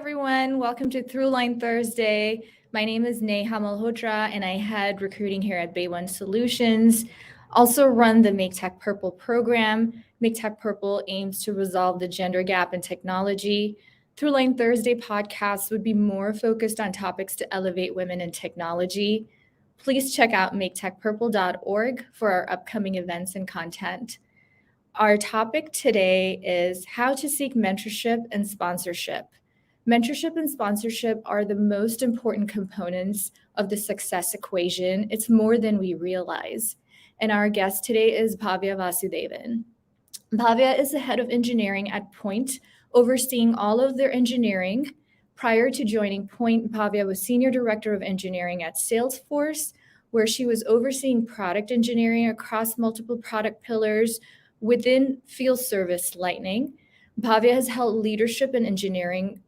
everyone. Welcome to Throughline Thursday. My name is Neha Malhotra, and I head recruiting here at BayOne Solutions. Also run the Make Tech Purple program. Make Tech Purple aims to resolve the gender gap in technology. Throughline Thursday podcasts would be more focused on topics to elevate women in technology. Please check out maketechpurple.org for our upcoming events and content. Our topic today is how to seek mentorship and sponsorship. Mentorship and sponsorship are the most important components of the success equation. It's more than we realize. And our guest today is Bhavya Vasudevan. Bhavya is the head of engineering at Point, overseeing all of their engineering. Prior to joining Point, Bhavya was senior director of engineering at Salesforce, where she was overseeing product engineering across multiple product pillars within field service Lightning. Bhavya has held leadership in engineering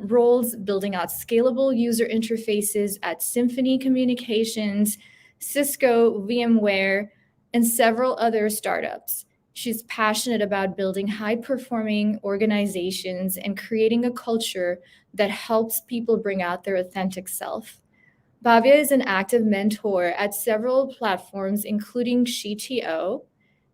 roles, building out scalable user interfaces at Symphony Communications, Cisco, VMware, and several other startups. She's passionate about building high-performing organizations and creating a culture that helps people bring out their authentic self. Bhavya is an active mentor at several platforms, including SheTO.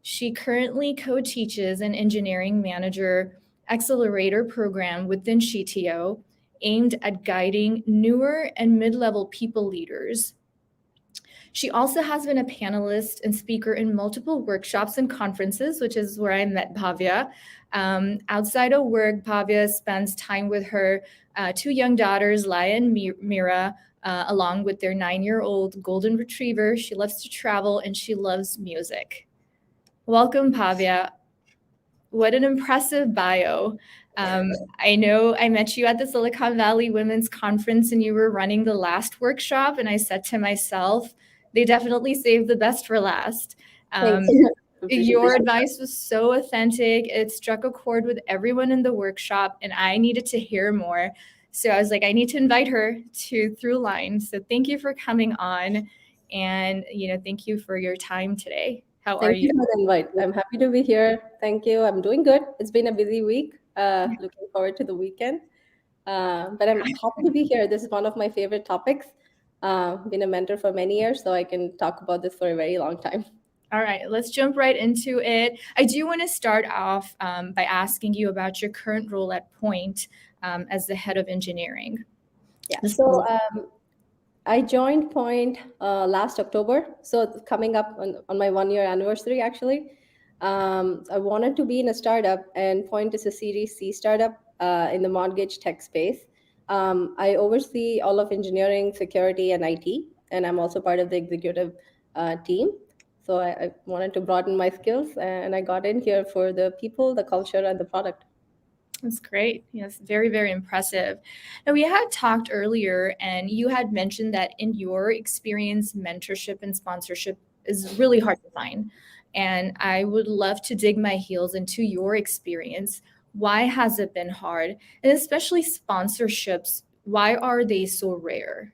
She currently co-teaches an engineering manager accelerator program within SheTO aimed at guiding newer and mid-level people leaders. She also has been a panelist and speaker in multiple workshops and conferences, which is where I met Bhavya. Outside of work, Bhavya spends time with her two young daughters, Laya and Mira, along with their 9-year-old golden retriever. She loves to travel and she loves music. Welcome, Bhavya. What an impressive bio. I know I met you at the Silicon Valley Women's Conference and you were running the last workshop, and I said to myself, they definitely saved the best for last. Your advice was so authentic. It struck a chord with everyone in the workshop, and I needed to hear more. So I was like, I need to invite her to Throughline. So thank you for coming on, and thank you for your time today. How are you? Thank you for the invite. I'm happy to be here. Thank you. I'm doing good. It's been a busy week. Looking forward to the weekend. But I'm happy to be here. This is one of my favorite topics. Been a mentor for many years, so I can talk about this for a very long time. All right, let's jump right into it. I do want to start off by asking you about your current role at Point as the head of engineering. Yeah. So I joined Point last October. So it's coming up on my 1-year anniversary, actually. I wanted to be in a startup, and Point is a Series C startup in the mortgage tech space. I oversee all of engineering, security, and IT, and I'm also part of the executive team. So I wanted to broaden my skills, and I got in here for the people, the culture, and the product. That's great. Yes, very, very impressive. Now, we had talked earlier, and you had mentioned that in your experience, mentorship and sponsorship is really hard to find. And I would love to dig my heels into your experience. Why has it been hard? And especially sponsorships, why are they so rare?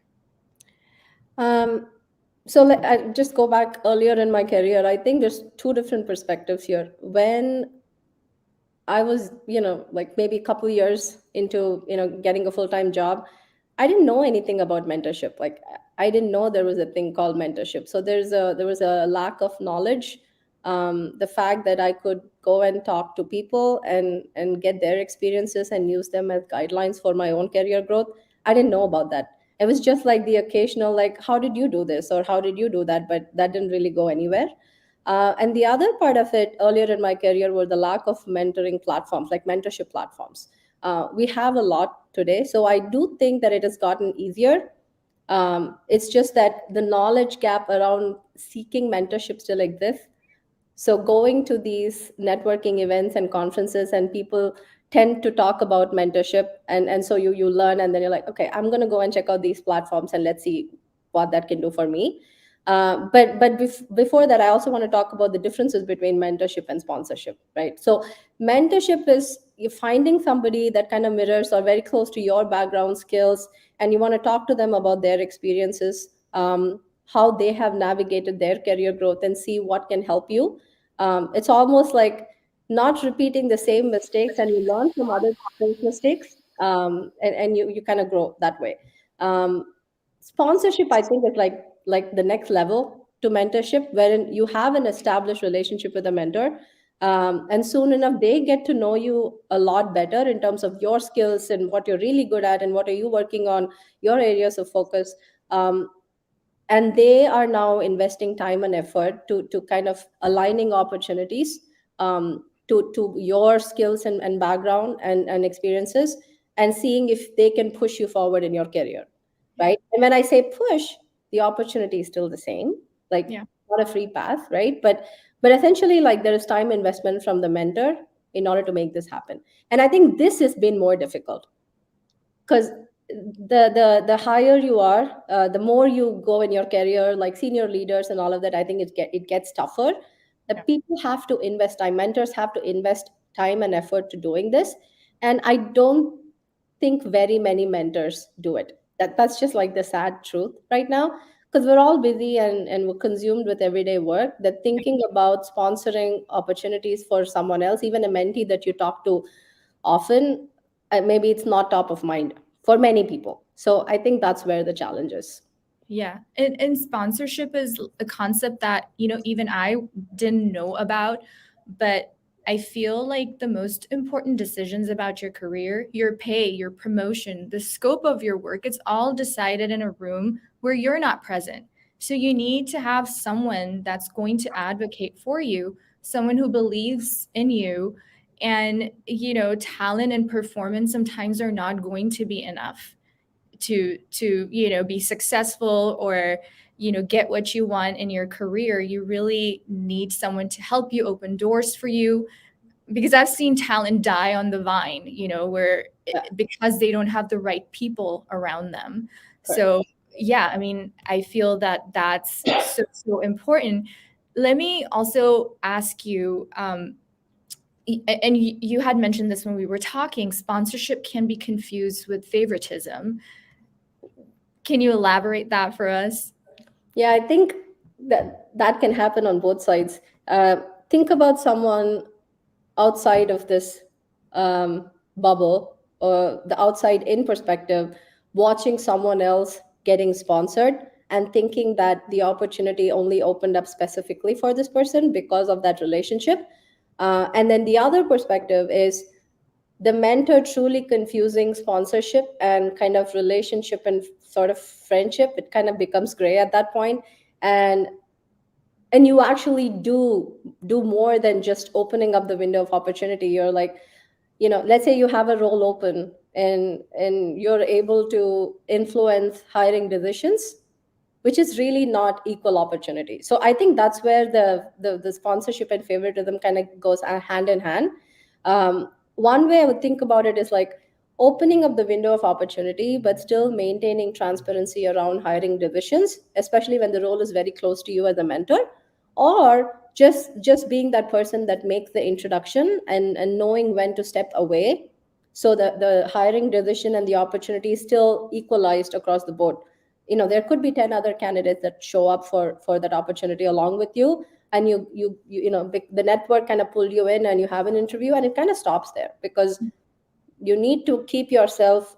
So I just go back earlier in my career. I think there's two different perspectives here. When I was, like maybe a couple of years into, getting a full-time job, I didn't know anything about mentorship. Like I didn't know there was a thing called mentorship. So there was a lack of knowledge. The fact that I could go and talk to people and get their experiences and use them as guidelines for my own career growth, I didn't know about that. It was just like the occasional, like, how did you do this or how did you do that? But that didn't really go anywhere. And the other part of it earlier in my career were the lack of mentoring platforms, like mentorship platforms. We have a lot today. So I do think that it has gotten easier. It's just that the knowledge gap around seeking mentorship still exists. So going to these networking events and conferences, and people tend to talk about mentorship, and so you learn, and then you're like, okay, I'm going to go and check out these platforms and let's see what that can do for me. Before that, I also want to talk about the differences between mentorship and sponsorship, right? So mentorship is you finding somebody that kind of mirrors or very close to your background skills, and you want to talk to them about their experiences, how they have navigated their career growth, and see what can help you. It's almost like not repeating the same mistakes, and you learn from other people's mistakes. and you kind of grow that way. um, Sponsorship, I think, is like the next level to mentorship, wherein you have an established relationship with a mentor, and soon enough they get to know you a lot better in terms of your skills and what you're really good at and what are you working on, your areas of focus. And they are now investing time and effort to kind of aligning opportunities, to your skills and background and experiences, and seeing if they can push you forward in your career, Yeah. right? And when I say push, the opportunity is still the same, like Yeah. not a free path, right? But essentially, like, there is time investment from the mentor in order to make this happen. And I think this has been more difficult because the higher you are, the more you go in your career, like senior leaders and all of that. I think it gets tougher. The Yeah. people have to invest time. Mentors have to invest time and effort to doing this, and I don't think very many mentors do it. That's just like the sad truth right now, because we're all busy and we're consumed with everyday work. That thinking about sponsoring opportunities for someone else, even a mentee that you talk to often, maybe it's not top of mind for many people. So I think that's where the challenge is. Yeah. And sponsorship is a concept that, even I didn't know about, but I feel like the most important decisions about your career, your pay, your promotion, the scope of your work, it's all decided in a room where you're not present. So you need to have someone that's going to advocate for you, someone who believes in you. And, talent and performance sometimes are not going to be enough to be successful or get what you want in your career. You really need someone to help you, open doors for you, because I've seen talent die on the vine, where Yeah, because they don't have the right people around them. correct. So yeah, I mean, I feel that that's so important. Let me also ask you, and you had mentioned this when we were talking, sponsorship can be confused with favoritism. Can you elaborate that for us? Yeah, I think that can happen on both sides. uh, think about someone outside of this bubble, or the outside in perspective, watching someone else getting sponsored and thinking that the opportunity only opened up specifically for this person because of that relationship. And then the other perspective is the mentor truly confusing sponsorship and kind of relationship and sort of friendship. It kind of becomes gray at that point. And you actually do more than just opening up the window of opportunity. You're like, let's say you have a role open, and you're able to influence hiring decisions, which is really not equal opportunity. So I think that's where the sponsorship and favoritism kind of goes hand in hand. One way I would think about it is like opening up the window of opportunity, but still maintaining transparency around hiring decisions, especially when the role is very close to you as a mentor, or just being that person that makes the introduction, and knowing when to step away, so that the hiring decision and the opportunity is still equalized across the board. There could be 10 other candidates that show up for that opportunity along with you, and the network kind of pulled you in, and you have an interview, and it kind of stops there, because you need to keep yourself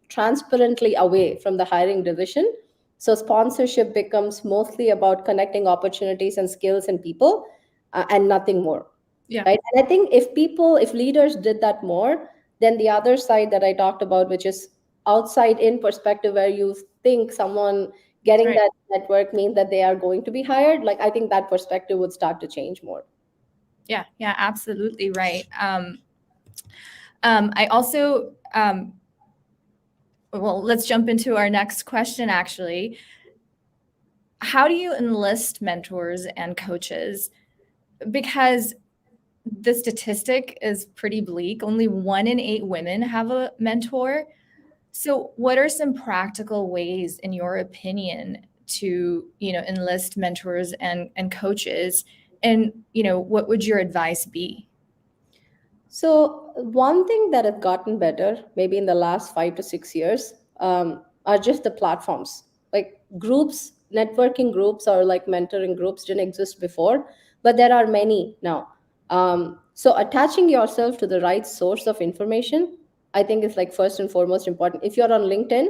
transparently away from the hiring division. So sponsorship becomes mostly about connecting opportunities and skills and people, and nothing more, Yeah, right? And I think if leaders did that more, then the other side that I talked about, which is outside in perspective, where you think someone getting right. that network means that they are going to be hired, like, I think that perspective would start to change more. Yeah, yeah, absolutely right. I also, well, let's jump into our next question actually. How do you enlist mentors and coaches? Because the statistic is pretty bleak. Only 1 in 8 women have a mentor. So, what are some practical ways, in your opinion, to enlist mentors and coaches? And what would your advice be? So one thing that has gotten better, maybe in the last 5 to 6 years, are just the platforms. Like groups, networking groups, or like mentoring groups didn't exist before, but there are many now. So attaching yourself to the right source of information, I think is like first and foremost important. If you're on LinkedIn,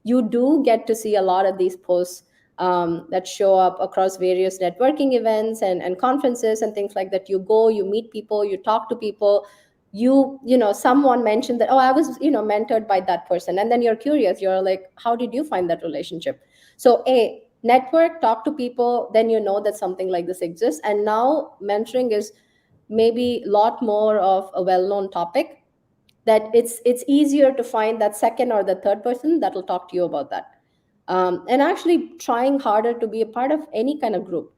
you do get to see a lot of these posts that show up across various networking events and conferences and things like that. You go, you meet people, you talk to people. You know, someone mentioned that, oh, I was, mentored by that person, and then you're curious. You're like, how did you find that relationship? So, a network, talk to people, then you know that something like this exists. And now mentoring is maybe a lot more of a well-known topic, that it's easier to find that second or the third person that will talk to you about that. And actually trying harder to be a part of any kind of group.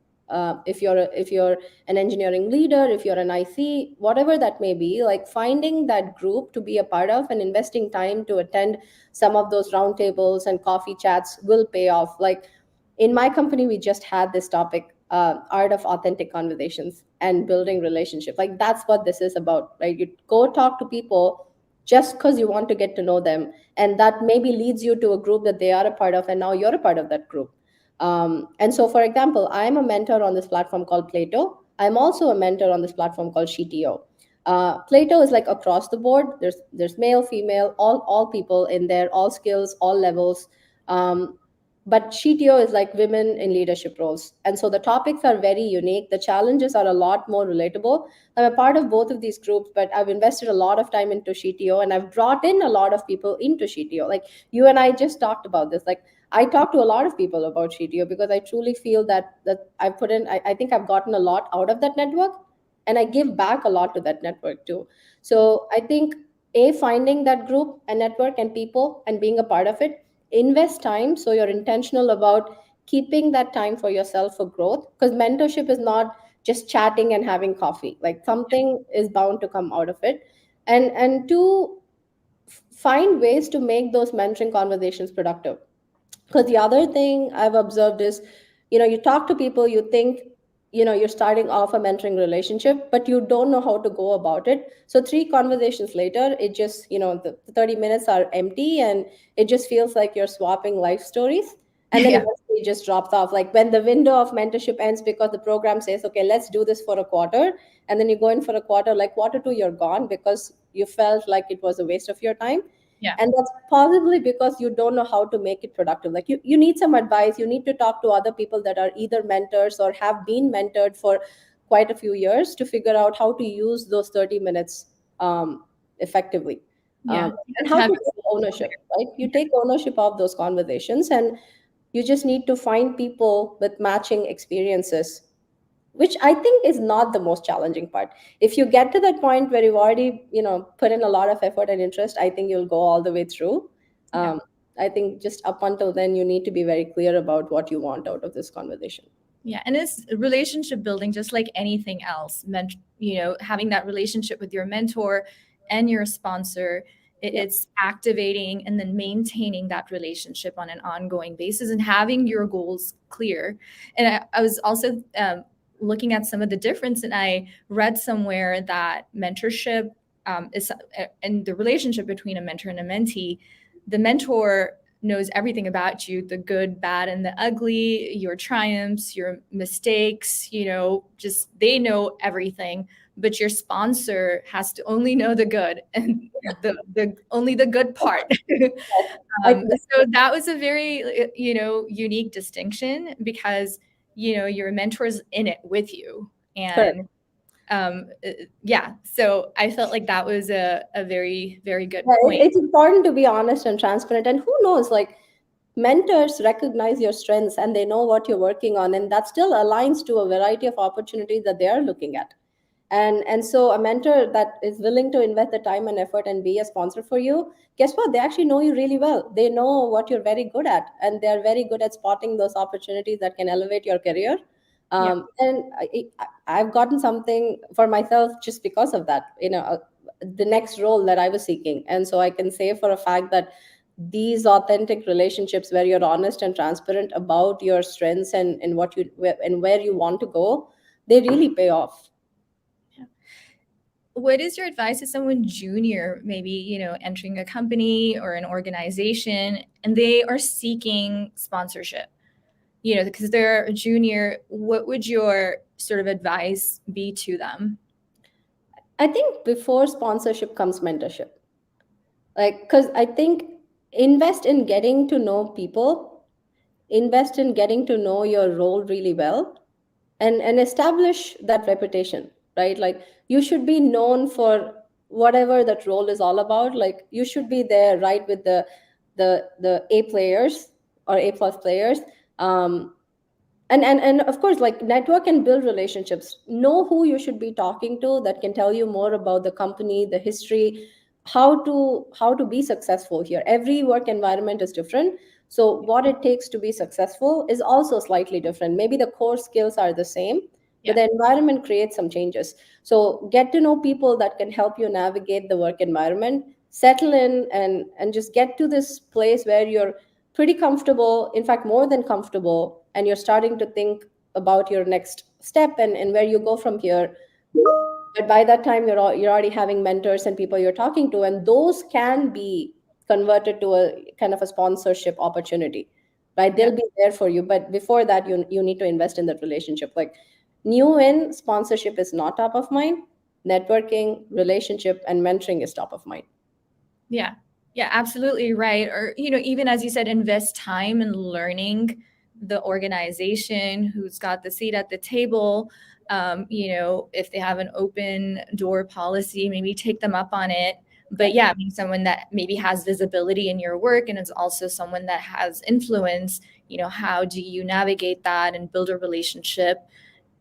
If you're an engineering leader, if you're an IC, whatever that may be, like finding that group to be a part of and investing time to attend some of those roundtables and coffee chats will pay off. Like in my company, we just had this topic, art of authentic conversations and building relationship. Like that's what this is about, right? You go talk to people just because you want to get to know them, and that maybe leads you to a group that they are a part of, and now you're a part of that group. And so, for example, I'm a mentor on this platform called Plato. I'm also a mentor on this platform called Shitio. Plato is like across the board. There's male, female, all people in there, all skills, all levels. But Shitio is like women in leadership roles, and so the topics are very unique. The challenges are a lot more relatable. I'm a part of both of these groups, but I've invested a lot of time into Shitio, and I've brought in a lot of people into Shitio. Like you and I just talked about this. Like I talk to a lot of people about Shitio because I truly feel that I put in. I think I've gotten a lot out of that network, and I give back a lot to that network too. So I think finding that group and network and people and being a part of it, invest time so you're intentional about keeping that time for yourself for growth, because mentorship is not just chatting and having coffee. Like something is bound to come out of it. And to find ways to make those mentoring conversations productive. Because the other thing I've observed is, you talk to people, you think, you're starting off a mentoring relationship, but you don't know how to go about it. So three conversations later, it just, the 30 minutes are empty, and it just feels like you're swapping life stories. And then Yeah. eventually it just drops off. Like when the window of mentorship ends because the program says, okay, let's do this for a quarter. And then you go in for a quarter, like quarter two, you're gone because you felt like it was a waste of your time. Yeah. And that's possibly because you don't know how to make it productive. Like you need some advice. You need to talk to other people that are either mentors or have been mentored for quite a few years to figure out how to use those 30 minutes effectively. Yeah. You And have to how have to your take ownership, right? You take ownership of those conversations, and you just need to find people with matching experiences, which I think is not the most challenging part. If you get to that point where you've already, put in a lot of effort and interest, I think you'll go all the way through. yeah. Um, I think just up until then, you need to be very clear about what you want out of this conversation. Yeah, and it's relationship building just like anything else. Having that relationship with your mentor and your sponsor, Yeah. it's activating and then maintaining that relationship on an ongoing basis and having your goals clear. And I was also looking at some of the difference, and I read somewhere that mentorship is and the relationship between a mentor and a mentee. The mentor knows everything about you, the good, bad, and the ugly, your triumphs, your mistakes, just they know everything. But your sponsor has to only know the good and the only the good part. I, So that was a very, unique distinction because, your mentor's in it with you. correct. And yeah, so I felt like that was a very, very good Yeah, point. it's important to be honest and transparent. And who knows, like mentors recognize your strengths and they know what you're working on, and that still aligns to a variety of opportunities that they are looking at. And so a mentor that is willing to invest the time and effort and be a sponsor for you, guess what? They actually know you really well. They know what you're very good at, and they're very good at spotting those opportunities that can elevate your career. Yeah. I've gotten something for myself just because of that, the next role that I was seeking. And so I can say for a fact that these authentic relationships where you're honest and transparent about your strengths and where you want to go, they really pay off. What is your advice to someone junior, maybe, entering a company or an organization and they are seeking sponsorship? Because they're a junior, what would your sort of advice be to them? I think before sponsorship comes mentorship. Like, because I think invest in getting to know people, invest in getting to know your role really well, and establish that reputation, right? Like, you should be known for whatever that role is all about. Like, you should be there, right, with the A players or A plus players. um, and of course, like, network and build relationships, know who you should be talking to that can tell you more about the company, the history, how to be successful here. Every work environment is different, so what it takes to be successful is also slightly different. Maybe the core skills are the same, but Yeah. the environment creates some changes. So get to know people that can help you navigate the work environment, settle in, and just get to this place where you're pretty comfortable, in fact more than comfortable, and you're starting to think about your next step and where you go from here. But by that time, you're already having mentors and people you're talking to, and those can be converted to a kind of a sponsorship opportunity, right? Yeah. They'll be there for you, but before that, you need to invest in that relationship. Like, new in sponsorship is not top of mind. Networking, relationship, and mentoring is top of mind. Yeah. Yeah, absolutely right. Or, even as you said, invest time in learning the organization, who's got the seat at the table. If they have an open door policy, maybe take them up on it. But yeah, being someone that maybe has visibility in your work and is also someone that has influence, how do you navigate that and build a relationship?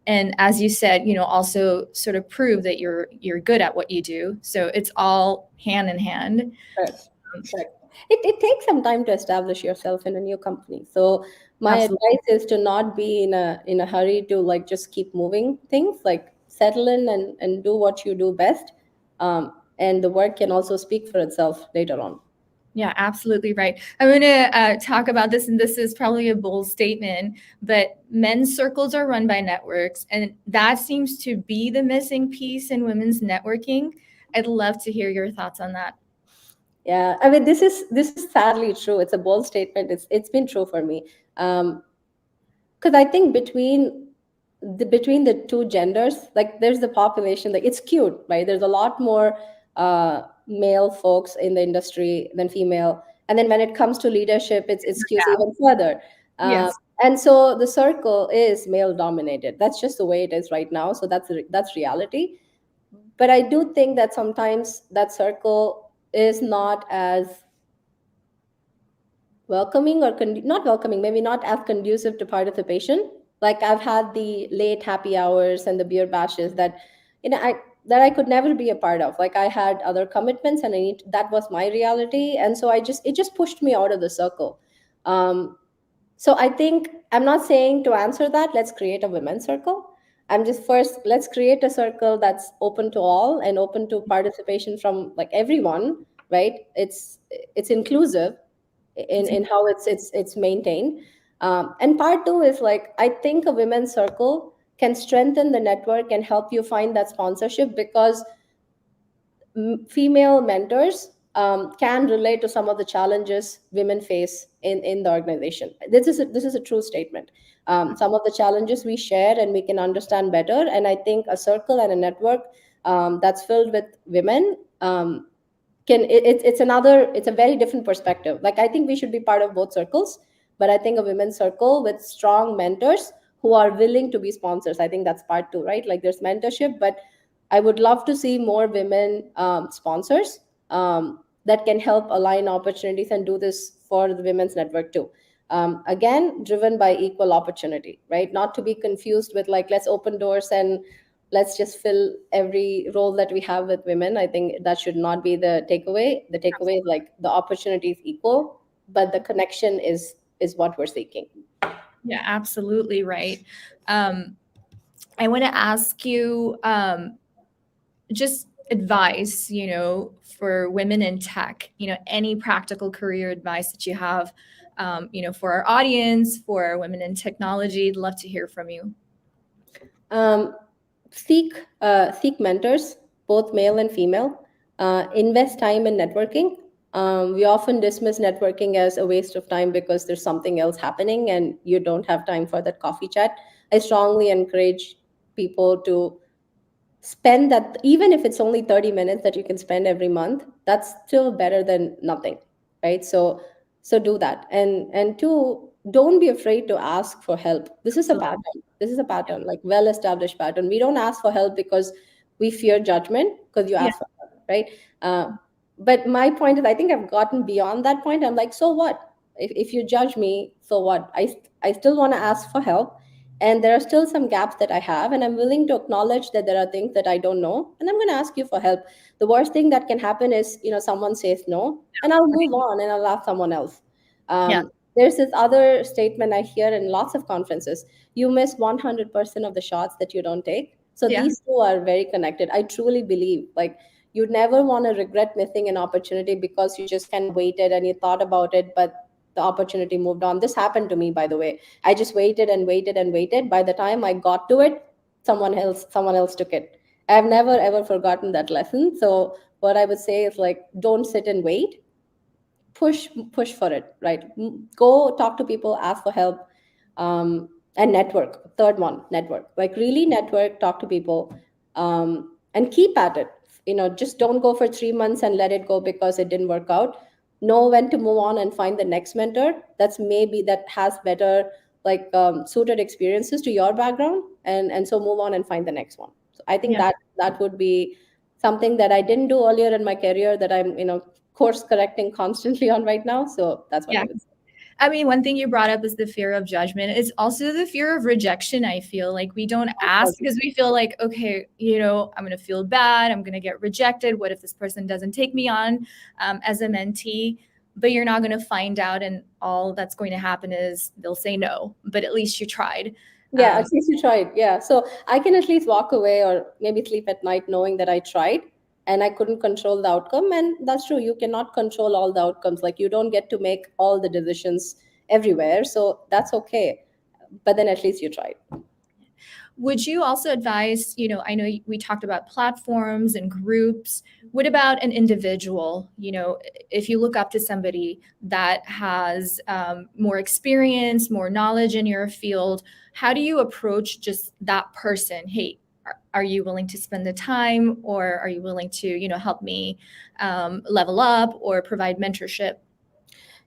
And as you said, also sort of prove that you're good at what you do. So it's all hand in hand. Correct. Correct. It takes some time to establish yourself in a new company. So my Absolutely. advice is to not be in a hurry to, like, just keep moving things. Like, settle in and do what you do best. And the work can also speak for itself later on. Yeah, absolutely right. I'm going to talk about this, and this is probably a bold statement, but men's circles are run by networks, and that seems to be the missing piece in women's networking. I'd love to hear your thoughts on that. Yeah, I mean, this is sadly true. It's a bold statement. It's been true for me. Because I think between the two genders, like, there's the population, like, it's cute, right? There's a lot more male folks in the industry than female, and then when it comes to leadership, it's skewed Yeah. even further. uh, Yes. and so the circle is male dominated. That's just the way it is right now, so that's reality. But I do think that sometimes that circle is not as welcoming, or not welcoming, maybe not as conducive to participation. Like, I've had the late happy hours and the beer bashes that, I could never be a part of. Like, I had other commitments, and that was my reality, and so it just pushed me out of the circle. Um, so I think, I'm not saying to answer that, let's create a women's circle. I'm just, first, let's create a circle that's open to all and open to participation from, like, everyone, right? It's inclusive in how it's maintained. And part two is, like, I think a women's circle can strengthen the network and help you find that sponsorship, because female mentors can relate to some of the challenges women face in the organization. This is a true statement. Some of the challenges we share and we can understand better, and I think a circle and a network that's filled with women it's a very different perspective. Like, I think we should be part of both circles, but I think a women's circle with strong mentors who are willing to be sponsors, I think that's part two, right? Like, there's mentorship, but I would love to see more women sponsors that can help align opportunities and do this for the women's network too. Again, driven by equal opportunity, right? Not to be confused with, like, let's open doors and let's just fill every role that we have with women. I think that should not be the takeaway. The takeaway is, like, the opportunity is equal, but the connection is what we're seeking. Yeah, absolutely right. Um, I want to ask you just advice, for women in tech, any practical career advice that you have, for our audience, for women in technology. I'd love to hear from you. Um, seek mentors, both male and female. Invest time in networking. We often dismiss networking as a waste of time because there's something else happening and you don't have time for that coffee chat. I strongly encourage people to spend that, even if it's only 30 minutes that you can spend every month, that's still better than nothing, right? So do that. And two, don't be afraid to ask for help. This is a Absolutely. pattern. This is a pattern, like well established pattern. We don't ask for help because we fear judgment, because you Yeah. ask for help, right? But my point is, I think I've gotten beyond that point. I'm like, so what? If you judge me, so what? I still want to ask for help. And there are still some gaps that I have, and I'm willing to acknowledge that there are things that I don't know, and I'm going to ask you for help. The worst thing that can happen is, someone says no, and I'll move on and I'll ask someone else. Yeah. There's this other statement I hear in lots of conferences: you miss 100% of the shots that you don't take. So Yeah. these two are very connected. I truly believe, like, you never want to regret missing an opportunity because you just kind of waited and you thought about it, but the opportunity moved on. This happened to me, by the way. I just waited and waited and waited. By the time I got to it, someone else took it. I've never ever forgotten that lesson. So what I would say is, like, don't sit and wait. Push for it, right? Go talk to people, ask for help. And network. Third one, network. Like, really network, talk to people, and keep at it. Just don't go for 3 months and let it go because it didn't work out. Know when to move on and find the next mentor that has better, like, suited experiences to your background, and so move on and find the next one. So I think Yeah. that would be something that I didn't do earlier in my career, that I'm course correcting constantly on right now. So that's what Yeah. I would say. I mean, one thing you brought up is the fear of judgment. It's also the fear of rejection. I feel like we don't ask because we feel like, okay, I'm going to feel bad. I'm going to get rejected. What if this person doesn't take me on as a mentee? But you're not going to find out, and all that's going to happen is they'll say no. But at least you tried. Yeah, at least you tried. Yeah. So I can at least walk away or maybe sleep at night knowing that I tried and I couldn't control the outcome. And that's true. You cannot control all the outcomes. Like, you don't get to make all the decisions everywhere. So that's okay. But then at least you tried. Would you also advise, I know we talked about platforms and groups. What about an individual? If you look up to somebody that has more experience, more knowledge in your field, how do you approach just that person? Hey, are you willing to spend the time, or are you willing to, help me level up or provide mentorship?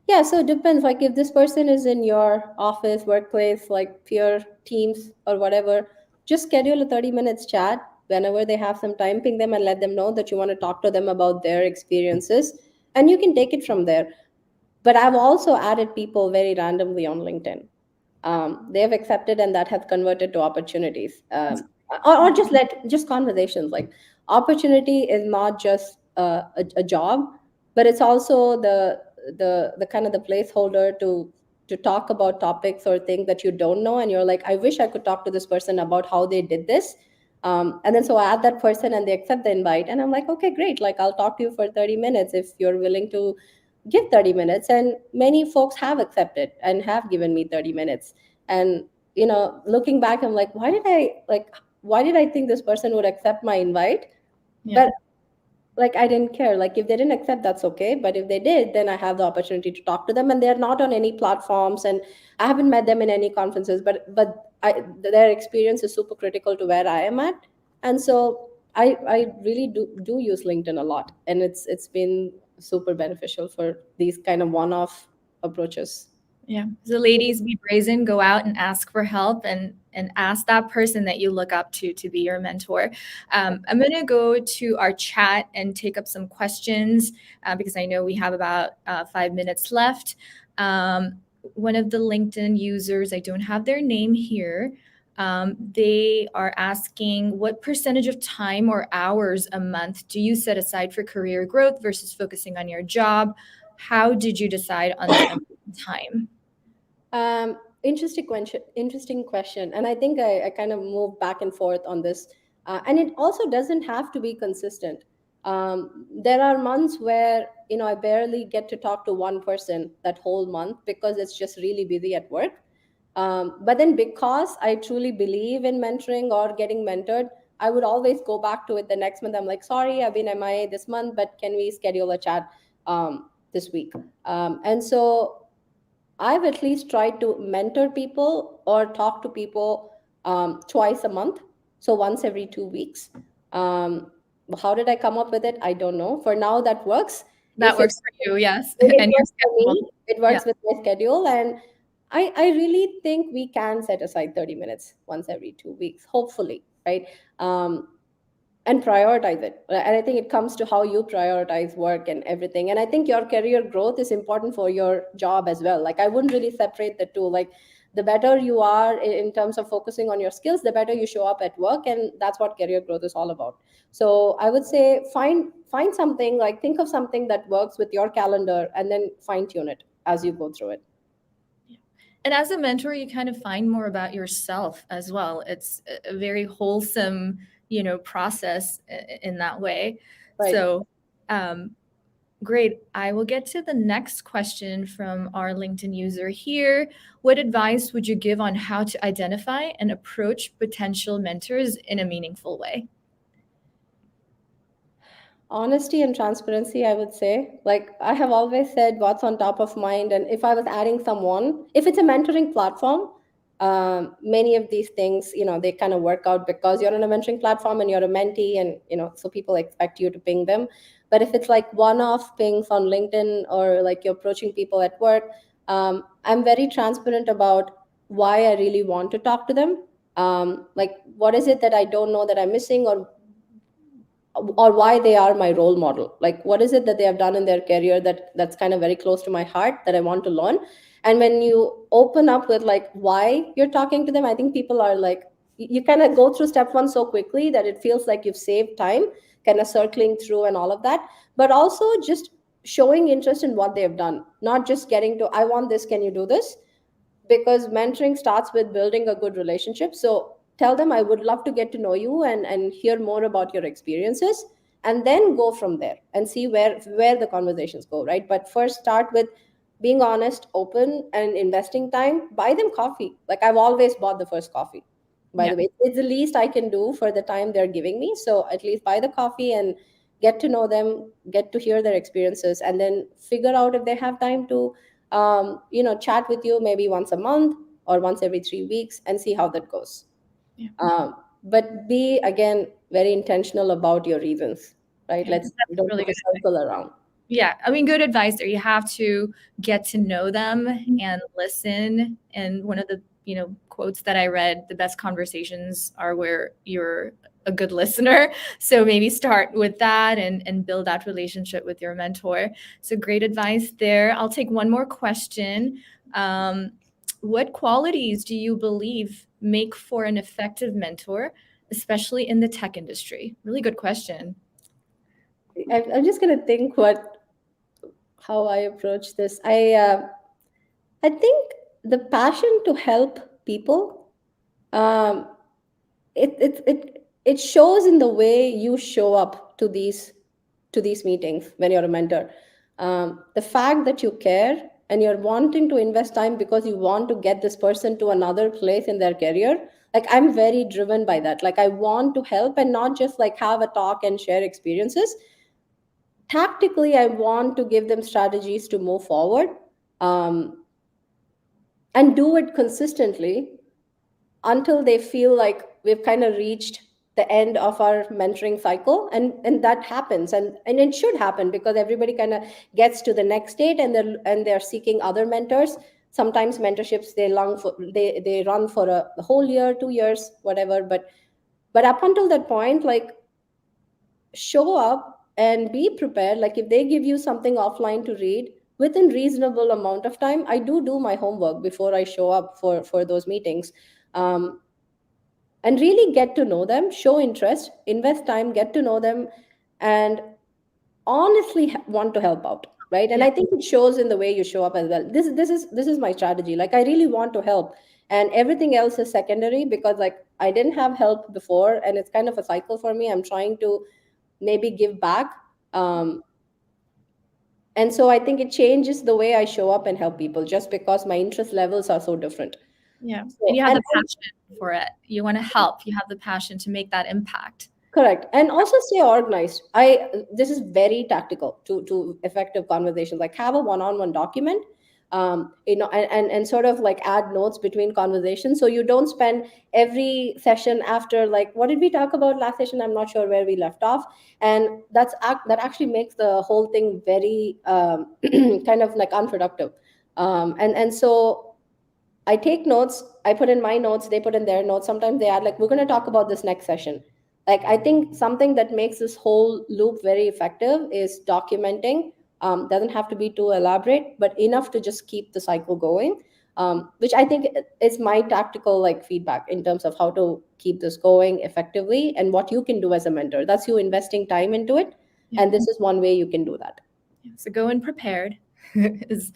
Yeah, so it depends. Like, if this person is in your office, workplace, like peer teams or whatever, just schedule a 30 minutes chat whenever they have some time. Ping them and let them know that you want to talk to them about their experiences, and you can take it from there. But I've also added people very randomly on LinkedIn. They have accepted, and that has converted to opportunities. Or just conversations. Like, opportunity is not just a job, but it's also the kind of the placeholder to talk about topics or things that you don't know, and you're like, I wish I could talk to this person about how they did this. And then so I add that person and they accept the invite, and I'm like, okay, great, like, I'll talk to you for 30 minutes if you're willing to give 30 minutes. And many folks have accepted and have given me 30 minutes. And looking back, I'm like, why did I think this person would accept my invite? Yeah. But, like, I didn't care. Like, if they didn't accept, that's okay. But if they did, then I have the opportunity to talk to them, and they're not on any platforms, and I haven't met them in any conferences. Their experience is super critical to where I am at, and so I really do use LinkedIn a lot, and it's been super beneficial for these kind of one-off approaches. Yeah. So ladies, be brazen, go out and ask for help, and ask that person that you look up to be your mentor. I'm going to go to our chat and take up some questions because I know we have about 5 minutes left. One of the LinkedIn users, I don't have their name here. They are asking, what percentage of time or hours a month do you set aside for career growth versus focusing on your job? How did you decide on the amount of time? Interesting question. Interesting question, and I think I kind of move back and forth on this. And it also doesn't have to be consistent. There are months where I barely get to talk to one person that whole month because it's just really busy at work. But then, because I truly believe in mentoring or getting mentored, I would always go back to it the next month. I'm like, sorry, I've been MIA this month, but can we schedule a chat this week? And so I've at least tried to mentor people or talk to people twice a month, so once every 2 weeks. Um, How did I come up with it? I don't know. For now, that works. That If it works for you, yes, it and your works for schedule. me, it Yeah. works with my schedule, and I really think we can set aside 30 minutes once every 2 weeks, hopefully, right? Um, and prioritize it. And I think it comes to how you prioritize work and everything. And I think your career growth is important for your job as well. Like, I wouldn't really separate the two. Like, the better you are in terms of focusing on your skills, the better you show up at work, and that's what career growth is all about. So I would say find something, like think of something that works with your calendar, and then fine tune it as you go through it. And as a mentor, you kind of find more about yourself as well. It's a very wholesome, process in that way. Right. So, great. I will get to the next question from our LinkedIn user here. What advice would you give on how to identify and approach potential mentors in a meaningful way? Honesty and transparency, I would say. Like, I have always said what's on top of mind. And if I was adding someone, if it's a mentoring platform, many of these things, they kind of work out because you're on a mentoring platform and you're a mentee, and, so people expect you to ping them. But if it's like one off pings on LinkedIn, or like you're approaching people at work, I'm very transparent about why I really want to talk to them. Like, what is it that I don't know that I'm missing, or why they are my role model, like what is it that they have done in their career that's kind of very close to my heart that I want to learn. And when you open up with like why you're talking to them, I think people are like, you kind of go through step one so quickly that it feels like you've saved time kind of circling through and all of that. But also just showing interest in what they have done, not just getting to, I want this, can you do this? Because mentoring starts with building a good relationship. So tell them, I would love to get to know you and hear more about your experiences, and then go from there and see where the conversations go, right? But first start with being honest, open, and investing time. Buy them coffee. Like, I've always bought the first coffee, by Yeah. the way. It's the least I can do for the time they're giving me. So at least buy the coffee and get to know them, get to hear their experiences, and then figure out if they have time to chat with you maybe once a month or once every 3 weeks, and see how that goes. Yeah. But be, again, very intentional about your reasons, right? Yeah. Let's, we That's don't really put a good. circle around. Yeah, I mean, good advice there. You have to get to know them and listen. And one of the, quotes that I read, the best conversations are where you're a good listener. So maybe start with that and build that relationship with your mentor. So great advice there. I'll take one more question. Um, what qualities do you believe make for an effective mentor, especially in the tech industry? Really good question. I'm just going to think how I approach this. I think the passion to help people, um, it shows in the way you show up to these meetings when you're a mentor. The fact that you care and you're wanting to invest time because you want to get this person to another place in their career. Like, I'm very driven by that. Like, I want to help and not just like have a talk and share experiences. Tactically, I want to give them strategies to move forward, um, and do it consistently until they feel like we've kind of reached the end of our mentoring cycle. And that happens, and it should happen, because everybody kind of gets to the next state, and they're seeking other mentors. Sometimes mentorships, they run for a whole year, 2 years, whatever. But up until that point, like, show up and be prepared. Like, if they give you something offline to read within reasonable amount of time, I do my homework before I show up for those meetings. um, and really get to know them, show interest, invest time, get to know them, and honestly want to help out, right? And Yeah. I think it shows in the way you show up as well. This is my strategy. Like, I really want to help, and everything else is secondary, because like I didn't have help before, and it's kind of a cycle for me. I'm trying to maybe give back. And so I think it changes the way I show up and help people, just because my interest levels are so different. Yeah. And So, you have and the passion for it. You want to help. You have the passion to make that impact. correct. And also stay organized. This is very tactical to effective conversations. Like, have a one-on-one document. and sort of like add notes between conversations, so you don't spend every session after like, what did we talk about last session, I'm not sure where we left off. And that actually makes the whole thing very kind of like unproductive. And so I take notes, I put in my notes, they put in their notes. Sometimes they add, like, we're going to talk about this next session. Like, I think something that makes this whole loop very effective is documenting. Doesn't have to be too elaborate, but enough to just keep the cycle going. Which I think is my tactical like feedback in terms of how to keep this going effectively and what you can do as a mentor. That's you investing time into it. Yeah. And this is one way you can do that. So go in prepared is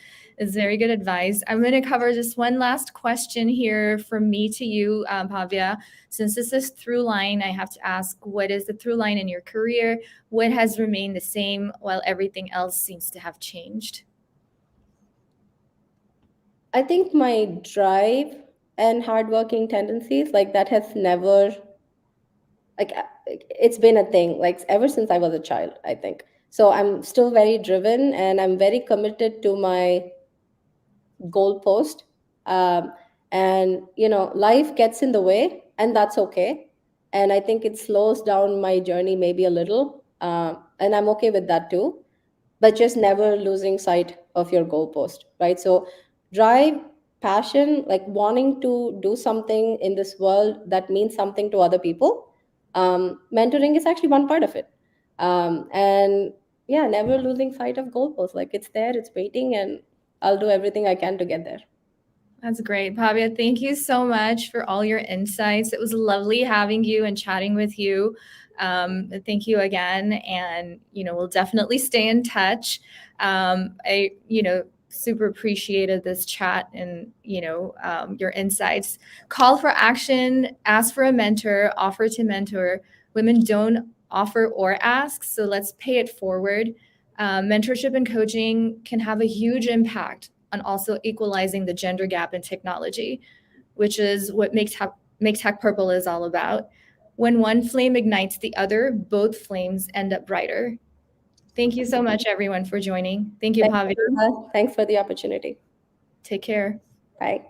very good advice. I'm going to cover just one last question here from me to you, Pavya. Since this is through line, I have to ask, what is the through line in your career? What has remained the same while everything else seems to have changed? I think my drive and hardworking tendencies, like that has never, like it's been a thing like ever since I was a child, I think. So I'm still very driven and I'm very committed to my goalpost. um, and life gets in the way, and that's okay. And I think it slows down my journey maybe a little, and I'm okay with that too. But just never losing sight of your goalpost, right? So drive, passion, like wanting to do something in this world that means something to other people. Mentoring is actually one part of it. And yeah, never losing sight of goalposts. Like it's there, it's waiting, and I'll do everything I can to get there. That's great, Pavya. Thank you so much for all your insights. It was lovely having you and chatting with you. Thank you again, and we'll definitely stay in touch. I super appreciated this chat and your insights. Call for action. Ask for a mentor. Offer to mentor. Women don't offer or ask, so let's pay it forward. Mentorship and coaching can have a huge impact on also equalizing the gender gap in technology, which is what Make Tech Purple is all about. When one flame ignites the other, both flames end up brighter. Thank you so much, everyone, for joining. Thank you, Pavya. Thanks for the opportunity. Take care. Bye.